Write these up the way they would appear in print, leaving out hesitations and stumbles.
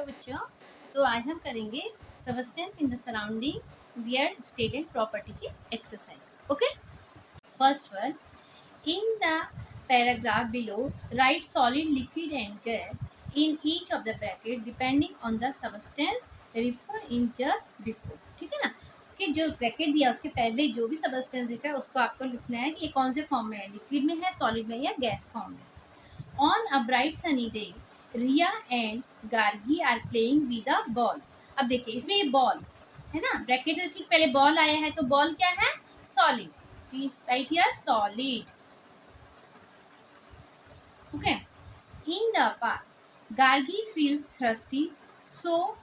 नमस्कार बच्चों। तो आज हम करेंगे substance in the surrounding their state and property की exercise. Okay, first one, in the paragraph below write solid, liquid and gas in each of the bracket depending on the substance refer in just before. ठीक है ना, उसके जो bracket दिया उसके पहले जो भी सबस्टेंस दिख रहा है उसको आपको लिखना है कि ये कौन से फॉर्म में है, लिक्विड में है, सॉलिड में या गैस फॉर्म में। On a bright sunny day, Riya and Gargi are playing with a ball. अब देखिए इसमें ये बॉल है ना, ब्रैकेट से ठीक पहले बॉल आया है, तो बॉल क्या है, solid. Right here solid. Okay, in the park Gargi feels thirsty, so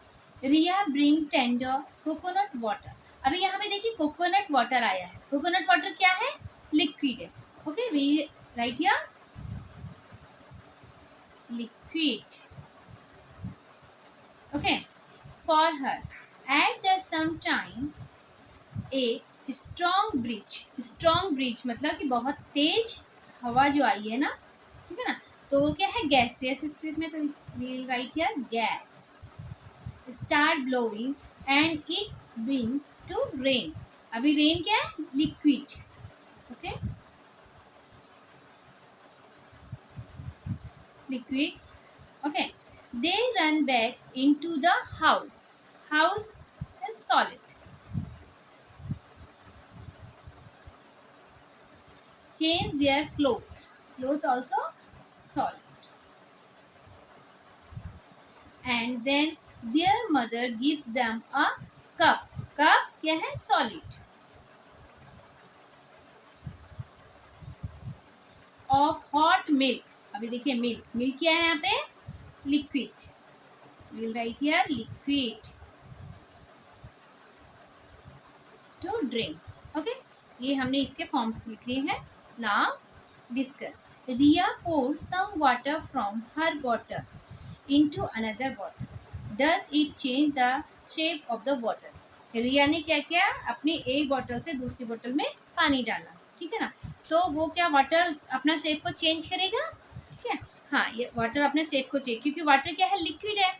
Riya bring tender coconut water. अभी यहाँ पे देखिए कोकोनट वाटर आया है, कोकोनट वाटर क्या है, लिक्विड है। Okay, we write here liquid. Okay, for her at the some time a strong breeze मतलब कि बहुत तेज हवा जो आई है ना, ठीक है ना, तो वो क्या है, गैसियस स्टेट में, तो we'll write here gas start blowing and it brings to rain। अभी रेन क्या है, liquid. Okay, liquid। Okay, they run back into the house. House is solid. Change their clothes. Clothes also solid. And then their mother gives them a cup. Cup क्या है, solid. Of hot milk. अभी देखिए milk क्या है यहाँ पे, liquid. We will write here liquid to drink. Okay, ये हमने इसके फॉर्म्स लिख लिए हैं। Now discuss. Riya pour some water from her bottle into another bottle, does it change the shape of the water. Riya ने क्या किया, अपनी एक बॉटल से दूसरी बॉटल में पानी डाला, ठीक है ना, तो वो क्या वाटर अपना शेप को चेंज करेगा। ठीक है, हाँ, ये वाटर अपने शेप को चेंज, क्योंकि वाटर क्या है, लिक्विड है,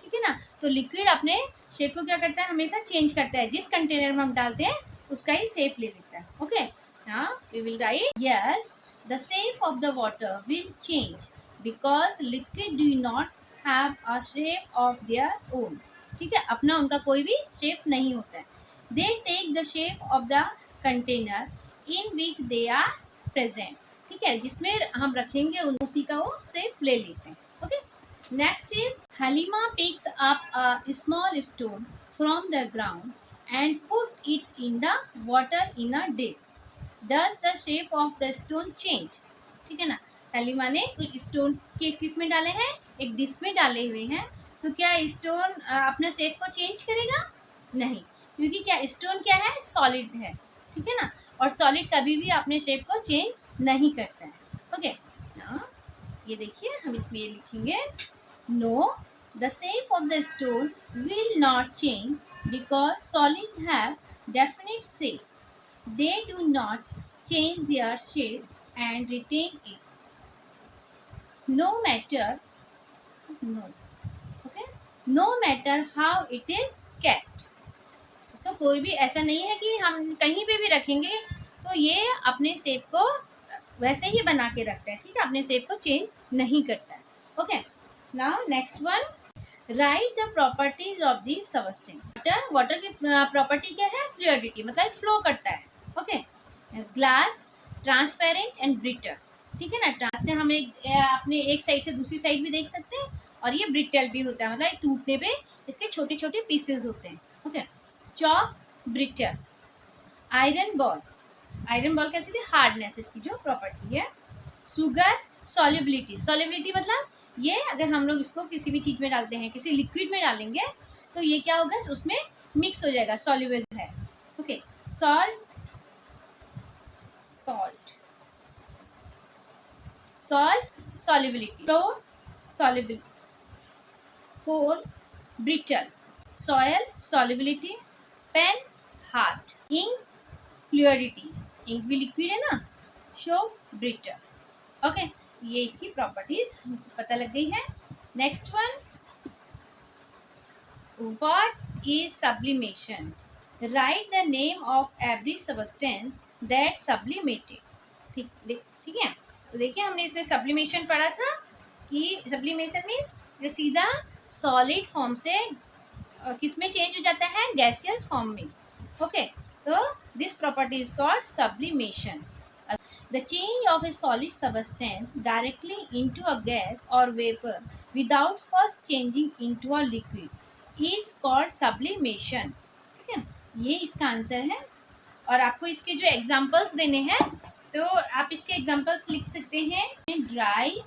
ठीक है ना, तो लिक्विड अपने शेप को क्या करता है, हमेशा चेंज करता है, जिस कंटेनर में हम डालते हैं उसका ही शेप ले लेता है। Okay, now we will write yes the shape of the water will change because liquid do not have a shape of their own. ठीक है, अपना उनका कोई भी शेप नहीं होता है। They take the shape of the container in which they are present. ठीक है, जिसमें हम रखेंगे उसी का वो शेप ले लेते हैं। Okay, next is Halima picks up a small stone from the ground and put it in the water in a dish. Does the shape of the stone change? ठीक है ना, हलीमा ने कुछ स्टोन किस में डाले हैं, एक डिश में डाले हुए हैं, तो क्या स्टोन अपने शेप को चेंज करेगा, नहीं, क्योंकि क्या स्टोन क्या है, सॉलिड है, ठीक है ना, और सॉलिड कभी भी अपने शेप को चेंज नहीं करता है। ओके, ये देखिए हम इसमें ये लिखेंगे, no, the shape of the stone will not change because solid have definite shape. They do not change their shape and retain it. No matter, no, okay, no matter how it is kept. इसका कोई भी ऐसा नहीं है कि हम कहीं पे भी रखेंगे तो ये अपने शेप को वैसे ही बना के रखता है, ठीक है, अपने शेप को चेंज नहीं करता है। Okay, now next one, write the properties of the substance। Water की प्रॉपर्टी क्या है, फ्लूइडिटी, मतलब फ्लो करता है। Okay, glass transparent and brittle. ठीक है ना, ट्रांस से हम अपने एक साइड से दूसरी साइड भी देख सकते हैं, और ये ब्रिटल भी होता है, मतलब टूटने पे इसके छोटे छोटे पीसेस होते हैं। Okay, chalk brittle. Iron ball कैसी थी, हार्डनेस इसकी जो प्रॉपर्टी है। शुगर सॉल्युबिलिटी मतलब ये अगर हम लोग इसको किसी भी चीज़ में डालते हैं, किसी लिक्विड में डालेंगे तो ये क्या होगा, उसमें मिक्स हो जाएगा, सॉल्युबल है। Okay, salt solubility, coal brittle, soil solubility, pen hard, ink fluidity, ink भी लिक्विड है ना, शो ब्रिटल। ओके, ये इसकी प्रॉपर्टीज हमको पता लग गई है। Next one, what is sublimation? Right the name of every substance that sublimated. ठीक है, तो देखिए हमने इसमें सब्लिमेशन पढ़ा था कि सब्लिमेशन मीन्स जो सीधा सॉलिड फॉर्म से किस में चेंज हो जाता है, गैसियस फॉर्म में। ओके, तो this property is called sublimation. The change of a solid substance directly into a gas or vapor without first changing into a liquid is called sublimation। ठीक है, ये इसका आंसर है। और आपको इसके जो एग्जांपल्स देने हैं तो आप इसके एग्जांपल्स लिख सकते हैं। ड्राई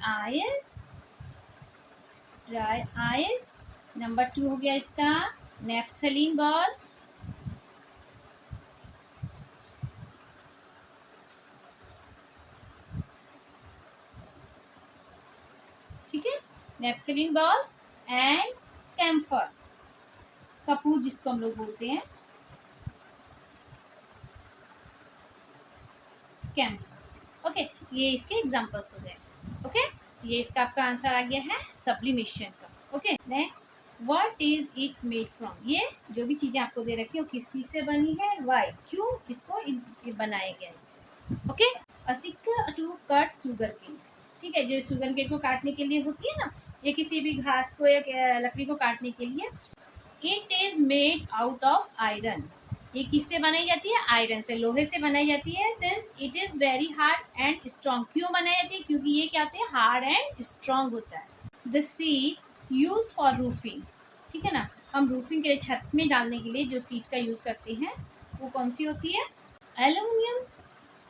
आइस, नंबर 2 हो गया इसका नेफ्थलीन बॉल, ठीक है, नेफ्थलीन बॉल्स एंड कैम्फर, कपूर जिसको हम लोग बोलते हैं, कैम्फर। ओके, ये इसके एग्जांपल्स हो गए। ओके, ये इसका आपका आंसर आ गया है सब्लिमेशन का। Okay, next, what is it made from? ये जो भी चीजें आपको दे रखी है वो किस चीज से बनी है, वाई, क्यों इसको बनाया गया इससे। Okay, a sickle to cut sugar cane. ठीक है, जो शुगर केन को काटने के लिए होती है ना, या किसी भी घास को या लकड़ी को काटने के लिए। It is made out of iron. ये किससे बनाई जाती है? आयरन से, लोहे से बनाई जाती है। Since it is very hard and strong. क्यों बनाई जाती है? क्योंकि ये क्या होते हैं, हार्ड एंड स्ट्रॉन्ग होता है। The seat use for roofing. ठीक है ना, हम रूफिंग के लिए, छत में डालने के लिए जो सीट का यूज करते हैं वो कौन सी होती है? Aluminium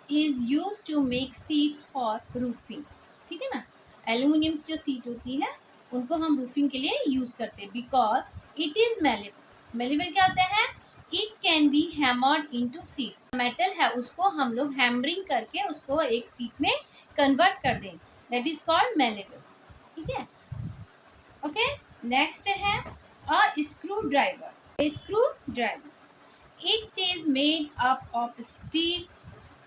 is use to make sheets for roofing. ठीक है ना, एल्यूमिनियम की जो सीट होती है उनको हम रूफिंग के लिए यूज करते हैं। Because it is malleable. Malleable क्या होता है? It can be hammered into seats. Metal है उसको हम लोग हैमरिंग करके उसको एक सीट में कन्वर्ट कर दें, दैट इज कॉल्ड मेलेबल। ठीक है, ओके, नेक्स्ट है a screw driver. Screw driver, it is made up of steel,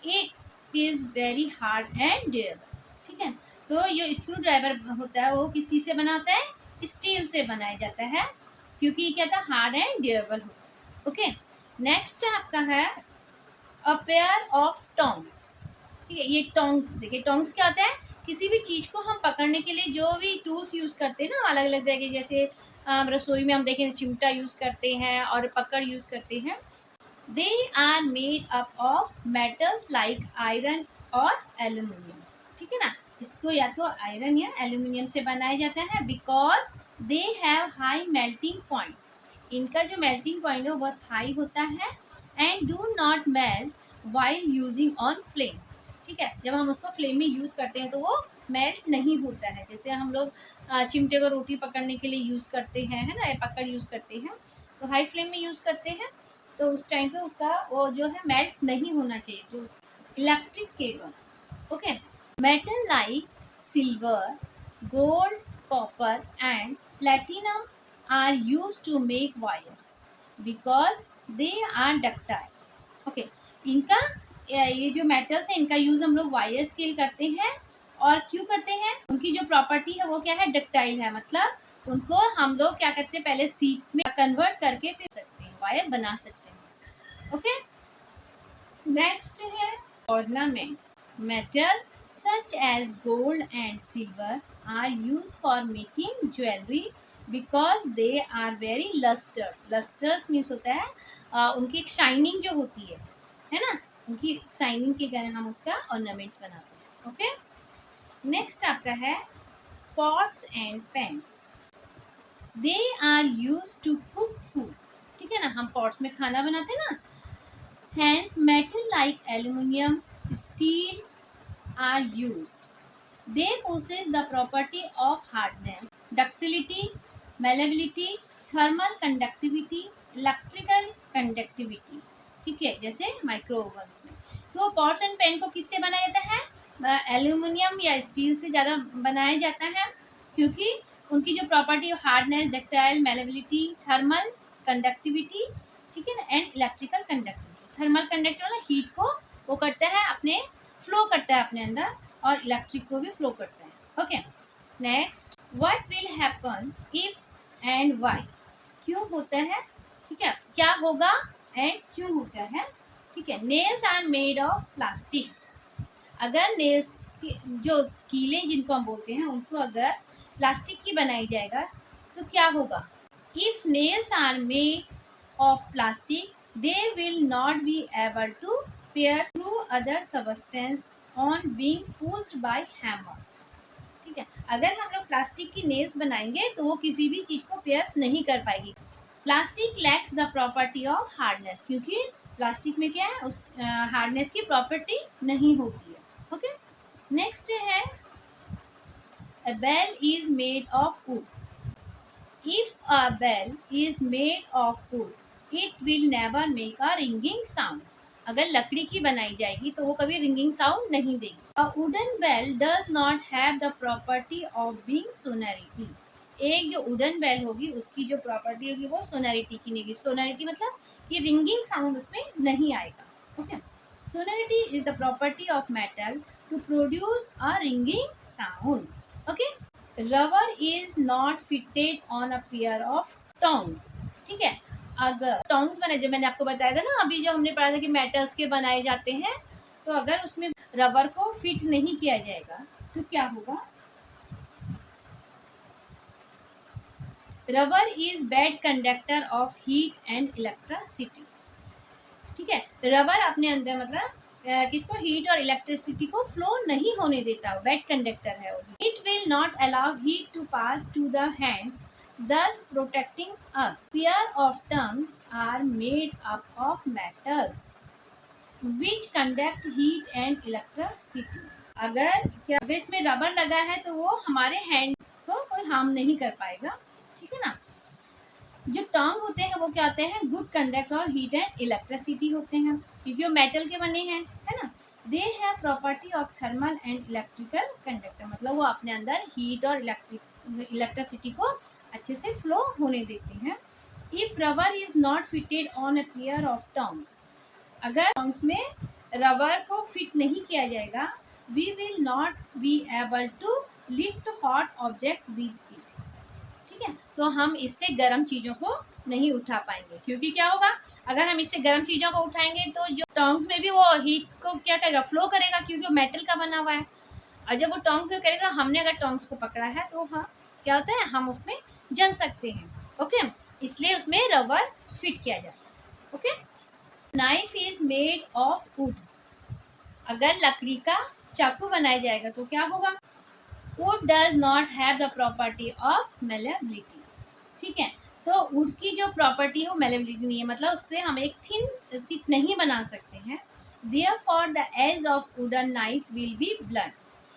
it is very hard and durable. ठीक है, तो ये स्क्रू ड्राइवर होता है वो किसी से बना होता है? स्टील से बनाया जाता है, क्योंकि क्या था, हार्ड एंड ड्यूरेबल होता है। ओके, नेक्स्ट आपका है अ पेयर ऑफ टोंग्स। ठीक है, ये टोंग्स, देखिए टोंग्स क्या होता है? किसी भी चीज को हम पकड़ने के लिए जो भी टूल्स यूज करते हैं ना, अलग अलग तरह के, जैसे रसोई में हम देखें चिमटा यूज करते हैं और पकड़ यूज करते हैं। They are made up of metals like iron और एल्यूमिनियम। ठीक है ना, इसको या तो आयरन या एल्यूमिनियम से बनाया जाता है। Because they have high melting point. इनका जो मेल्टिंग पॉइंट है वो बहुत हाई होता है। And do not melt while using on flame. ठीक है, जब हम उसको फ्लेम में यूज़ करते हैं तो वो मेल्ट नहीं होता है। जैसे हम लोग चिमटे को रोटी पकड़ने के लिए यूज़ करते हैं, है ना, पकड़ यूज़ करते हैं, तो हाई फ्लेम में यूज़ करते हैं, तो उस टाइम पे उसका वो जो है मेल्ट नहीं होना चाहिए। जो electric cables, okay, metal like silver, gold, copper and platinum are use to make wires because they are ductile. Okay, इनका ये जो मेटल्स है इनका यूज हम लोग वायर्स के लिए करते हैं। और क्यों करते हैं? उनकी जो प्रॉपर्टी है वो क्या है? डक्टाइल है। मतलब उनको हम लोग क्या करते हैं, पहले सीट में कन्वर्ट करके फिर सकते हैं, वायर बना सकते हैं। ओके, नेक्स्ट है ornaments. Metal such as gold and silver are used for making jewellery because they are very lustres. Lustres means होता है उनकी एक शाइनिंग जो होती है ना, उनकी शाइनिंग के कारण हम उसका ऑर्नामेंट्स बनाते हैं। ओके, नेक्स्ट आपका है pots and pans. They are use to cook food. ठीक है ना, हम पॉट्स में खाना बनाते हैं ना। Hence metal like aluminium, steel are use. They possess the property of hardness, ductility, malleability, thermal conductivity, electrical conductivity. ठीक है, जैसे माइक्रो ओवन्स में। तो पॉट्स एंड पैन को किससे बनाया जाता है? एल्यूमिनियम या स्टील से ज़्यादा बनाया जाता है, क्योंकि उनकी जो property hardness, ductile, malleability, thermal conductivity, ठीक है ना, and electrical conductivity. Thermal conductivity वाला हीट को वो करता है, अपने फ्लो करता है अपने अंदर, और इलेक्ट्रिक को भी फ्लो करता है। Okay, next, what will happen if and why. क्यों होता है, ठीक है, क्या होगा एंड क्यों होता है, ठीक है। Nails are made of plastics, अगर नेल्स जो कीले जिनको हम बोलते हैं उनको अगर प्लास्टिक की बनाई जाएगा तो क्या होगा। If nails are made of plastic they will not be able to pierce through other substance on being pushed by hammer, ठीक है। अगर हम लोग प्लास्टिक की नेल्स बनाएंगे तो वो किसी भी चीज को पियर्स नहीं कर पाएगी। Plastic lakhs the property of hardness, क्योंकि प्लास्टिक में क्या है, उस हार्डनेस की प्रॉपर्टी नहीं होती है। ओके, नेक्स्ट है a bell is made of wood. If a bell is made of wood, it will never make a ringing sound. अगर लकड़ी की बनाई जाएगी तो वो कभी रिंगिंग साउंड नहीं देगी। A wooden bell does not have the property of being sonority. एक जो वुडन बेल होगी उसकी जो प्रॉपर्टी होगी वो सोनैरिटी की नहीं होगी। सोनैरिटी मतलब कि रिंगिंग साउंड उसमें नहीं आएगा। Okay, sonority is the property of metal to produce a ringing sound. Okay, rubber is not fitted on a pair of tongs, ठीक है। अगर टोंग्स बने, जो मैंने आपको बताया था ना अभी, जो हमने पढ़ा था कि मेटल्स के बनाए जाते हैं, तो अगर उसमें रबर को फिट नहीं किया जाएगा तो क्या होगा। Rubber is bad conductor of heat and electricity, ठीक है। रबर अपने अंदर मतलब किसको, हीट और इलेक्ट्रिसिटी को फ्लो नहीं होने देता, बैड कंडक्टर है वो। It will not allow heat to pass to the hands thus protecting us. Pair of tongues are made up of metals which conduct heat and electricity. अगर इसमें rubber लगा है तो वो हमारे हैंड को कोई हार्म नहीं कर पाएगा, ठीक है ना। जो टंग होते हैं वो क्या होते हैं, गुड कंडक्ट और हीट एंड इलेक्ट्रिसिटी होते हैं, क्योंकि वो मेटल के बने हैं, है ना। They have property of thermal and electrical conductor, मतलब वो अपने अंदर हीट और इलेक्ट्रिसिटी को अच्छे से फ्लो होने देते हैं। If rubber is not fitted on a pair of tongs, अगर टंग्स में रबर को फिट नहीं किया जाएगा, we will not be able to lift hot object with it, ठीक है। तो हम इससे गर्म चीज़ों को नहीं उठा पाएंगे, क्योंकि क्या होगा, अगर हम इससे गर्म चीज़ों को उठाएंगे तो जो टोंग्स में भी वो हीट को क्या करेगा, फ्लो करेगा, क्योंकि वो मेटल का बना हुआ है। और जब वो टोंग पे करेगा, हमने अगर टोंग्स को पकड़ा है तो हाँ क्या होता है, हम उसमें जल सकते हैं। ओके, इसलिए उसमें रबर फिट किया जाता है। Okay, knife is made of would, अगर लकड़ी का चाकू बनाया जाएगा तो क्या होगा, would does not have the property of malleability, ठीक है। तो वुड की जो प्रॉपर्टी है वो मेलेबिलिटी नहीं है, मतलब उससे हम एक थिन स्टिक नहीं बना सकते हैं। Therefore the edge of wooden knife will be blunt,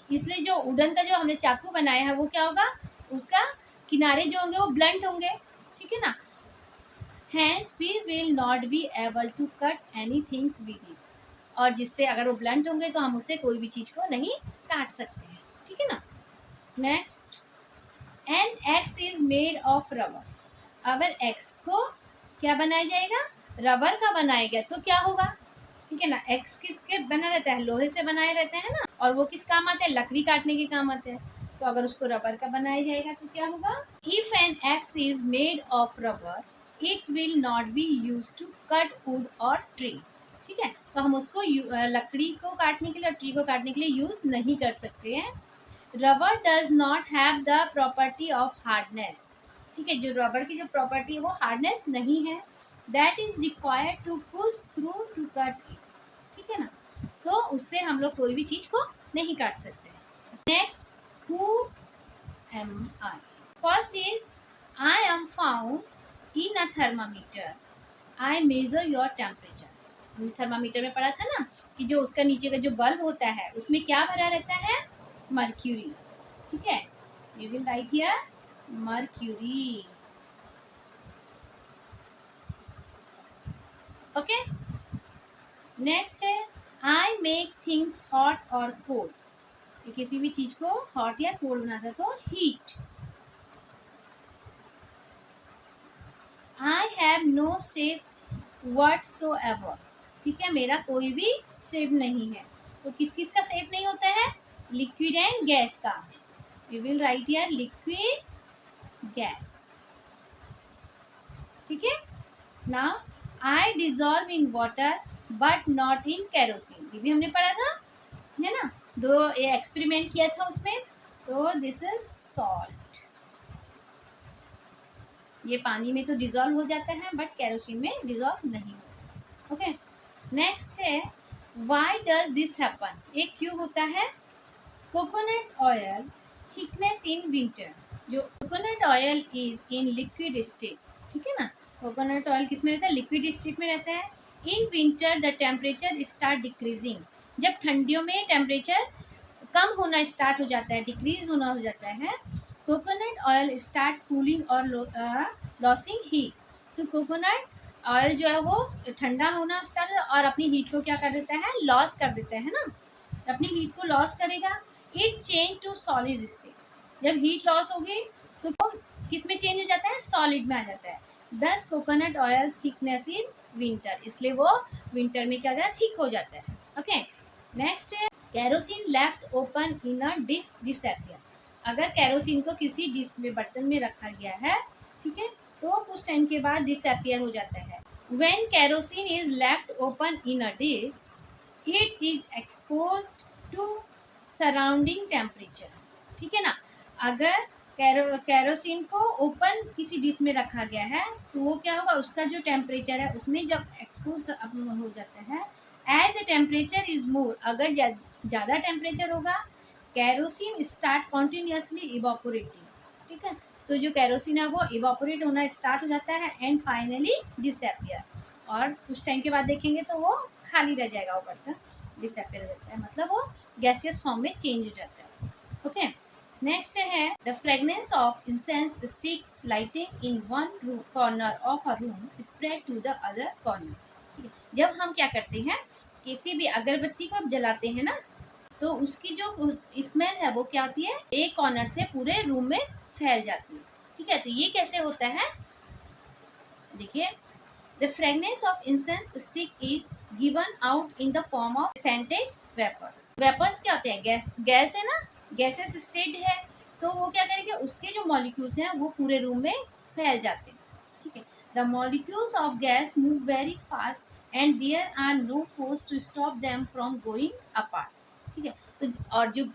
इसलिए जो वुडन का जो हमने चाकू बनाया है वो क्या होगा, उसका किनारे जो होंगे वो ब्लंट होंगे, ठीक है ना। Hence we will not be able to cut any things with it, और जिससे अगर वो ब्लंट होंगे तो हम उससे कोई भी चीज़ को नहीं काट सकते हैं, ठीक है ना। Next, an axe is made of rubber, अगर एक्स को क्या बनाया जाएगा, रबर का बनाया गया तो क्या होगा, ठीक है ना। एक्स किसके बना रहता है, लोहे से बनाए रहते हैं ना, और वो किस काम आते हैं, लकड़ी काटने के काम आते हैं। तो अगर उसको रबर का बनाया जाएगा तो क्या होगा, if an axe is made of rubber it will not be use to cut wood और ट्री, ठीक है। तो हम उसको लकड़ी को काटने के लिए और ट्री को काटने के लिए यूज नहीं कर सकते हैं। Rubber does not have the property of hardness, ठीक है, जो रबर की जो प्रॉपर्टी है वो हार्डनेस नहीं है। That is required to push through to cut it, ठीक है ना। तो उससे हम लोग कोई भी चीज को नहीं काट सकते। Next, who am I, first is I am found in a thermometer, I major your temperature. हमने थर्मामीटर में पढ़ा था ना कि जो उसका नीचे का जो बल्ब होता है उसमें क्या भरा रहता है, मर्क्यूरी, ठीक है। We will write here mercury. Okay, next है आई मेक थिंग्स हॉट और कोल्ड, किसी भी चीज को हॉट या कोल्ड बनाता तो heat. I have no shape whatsoever, ठीक है, मेरा कोई भी शेप नहीं है। तो किस किस का शेप नहीं होता है, लिक्विड एंड गैस का। We will write here liquid, gas. ठीक है ना। I dissolve in water but not in kerosene, ये भी हमने पढ़ा था, है ना। दो ये एक्सपेरिमेंट किया था उसमें। तो दिस इज सॉल्ट, ये पानी में तो डिजॉल्व हो जाता है बट केरोसिन में डिजॉल्व नहीं होता। ओके, नेक्स्ट है व्हाई डज दिस हैपन, ये क्यों होता है। Coconut oil thickness in winter, जो coconut oil is in liquid state, ठीक है ना। कोकोनट ऑयल किस में रहता है, लिक्विड स्टेट में रहता है। In winter the temperature start decreasing, जब ठंडियों में टेम्परेचर कम होना स्टार्ट हो जाता है, डिक्रीज होना हो जाता है, कोकोनट ऑयल स्टार्ट कूलिंग और लॉसिंग हीट, तो कोकोनट ऑयल जो है वो ठंडा होना स्टार्ट और अपनी हीट को क्या कर देता है, लॉस कर देता है ना, अपनी हीट को लॉस करेगा। It change to solid state, जब हीट लॉस होगी तो वो किस में चेंज हो जाता है, सॉलिड में आ जाता है। दस coconut oil thickness in winter, इसलिए वो विंटर में क्या हो जाता है, थिक हो जाता है। ओके, नेक्स्ट है kerosene left open in a dish disappear, अगर केरोसिन को किसी डिश में बर्तन में रखा गया है, ठीक है, तो कुछ टाइम के बाद डिसअपियर हो जाता है। When kerosene is left open in a dish it is exposed to surrounding temperature, ठीक है ना। अगर केरोसिन को ओपन किसी डिश में रखा गया है तो वो क्या होगा, उसका जो टेम्परेचर है उसमें जब एक्सपोज हो जाता है, as the temperature is more, अगर ज़्यादा टेम्परेचर होगा केरोसिन स्टार्ट कॉन्टिन्यूसली इवापोरेटिंग, ठीक है, तो जो केरोसिन है वो इवापोरेट होना स्टार्ट हो जाता है एंड फाइनली डिसअपियर, और कुछ टाइम के बाद देखेंगे तो वो खाली रह जाएगा, वो बर्तन डिसअपियर हो जाता है, मतलब वो गैसियस फॉर्म में चेंज हो जाता है। ओके, नेक्स्ट है the fragrance of incense sticks lighting in one corner of a room spread to the other corner. जब हम क्या करते हैं, किसी भी अगरबत्ती को जलाते हैं ना, तो उसकी जो स्मेल है वो क्या होती है, एक कॉर्नर से पूरे रूम में फैल जाती है, ठीक है। तो ये कैसे होता है, देखिए, the fragrance of incense stick is given out in the form of scented vapours. Vapours क्या होते हैं, गैस, गैस है ना, गैसेस स्टेट है, तो वो क्या करेंगे, उसके जो मॉलिक्यूल्स हैं वो पूरे रूम में फैल जाते हैं, ठीक है। The molecules of gas move very fast and there are no force to stop them from going apart, ठीक है। तो और जो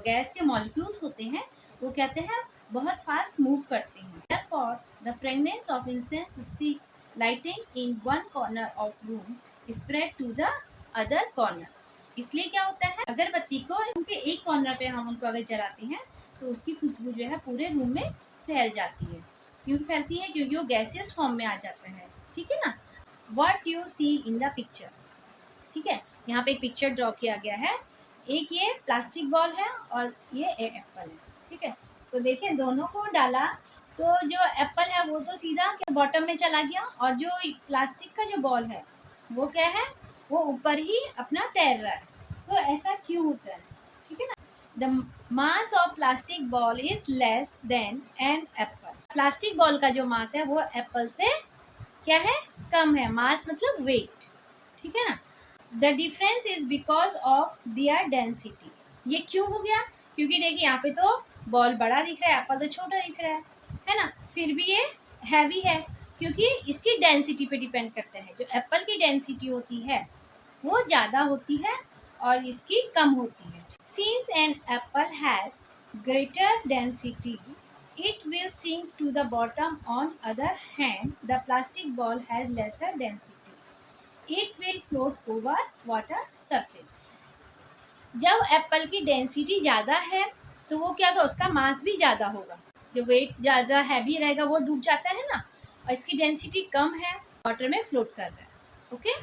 गैस के मॉलिक्यूल्स होते हैं वो कहते हैं बहुत फास्ट मूव करते हैं। Therefore, the fragrance of incense sticks lighting in one corner of room spread to the other corner. इसलिए क्या होता है, अगरबत्ती को उनके एक कॉर्नर पे हम उनको अगर जलाते हैं तो उसकी खुशबू जो है पूरे रूम में फैल जाती है। क्यों फैलती है, क्योंकि वो गैसियस फॉर्म में आ जाता है, ठीक है ना। What you see in the picture, ठीक है, यहाँ पे एक पिक्चर ड्रॉ किया गया है, एक ये प्लास्टिक बॉल है और ये एप्पल है, ठीक है। तो देखिए दोनों को डाला तो जो एप्पल है वो तो सीधा बॉटम में चला गया और जो प्लास्टिक का जो बॉल है वो क्या है, वो ऊपर ही अपना तैर रहा है। तो ऐसा क्यों होता है, ठीक है ना। The mass of plastic ball is less than an apple, plastic ball का जो मास है वो एप्पल से क्या है, कम है, मास मतलब वेट, ठीक है ना। The difference is because of their density, ये क्यों हो गया, क्योंकि देखिए यहाँ पे तो बॉल बड़ा दिख रहा है, एप्पल तो छोटा दिख रहा है ना, फिर भी ये हैवी है क्योंकि इसकी डेंसिटी पे डिपेंड करता है। जो एप्पल की डेंसिटी होती है वो ज़्यादा होती है और इसकी कम होती है। Since an apple has greater density it will sink to the bottom. On other hand, the plastic ball has lesser density. It will float over water surface. जब एप्पल की डेंसिटी ज़्यादा है तो वो क्या होगा, उसका मास भी ज़्यादा होगा, जो वेट ज़्यादा हैवी रहेगा वो डूब जाता है ना, और इसकी डेंसिटी कम है, वाटर में फ्लोट कर रहा है। ओके,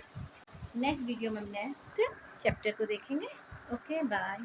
नेक्स्ट वीडियो में हम नेक्स्ट चैप्टर को देखेंगे। Okay, bye.